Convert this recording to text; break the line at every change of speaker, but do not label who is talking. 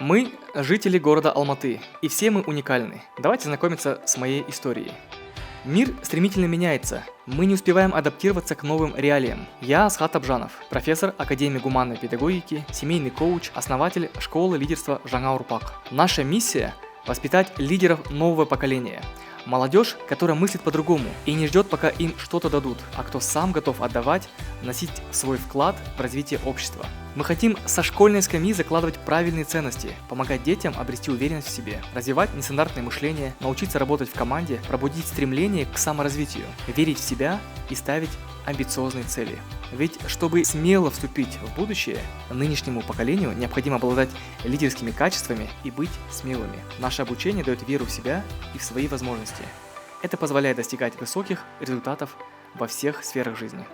Мы– жители города Алматы, и все мы уникальны. Давайте знакомиться с моей историей. Мир стремительно меняется. Мы не успеваем адаптироваться к новым реалиям. Я Асхат Абжанов, профессор Академии гуманной педагогики, семейный коуч, основатель школы лидерства Жаңа Урпак. Наша миссия – воспитать лидеров нового поколения. Молодежь, которая мыслит по-другому и не ждет, пока им что-то дадут, а кто сам готов отдавать, вносить свой вклад в развитие общества. Мы хотим со школьной скамьи закладывать правильные ценности, помогать детям обрести уверенность в себе, развивать нестандартное мышление, научиться работать в команде, пробудить стремление к саморазвитию, верить в себя и ставить амбициозные цели. Ведь чтобы смело вступить в будущее, нынешнему поколению необходимо обладать лидерскими качествами и быть смелыми. Наше обучение дает веру в себя и в свои возможности. Это позволяет достигать высоких результатов во всех сферах жизни.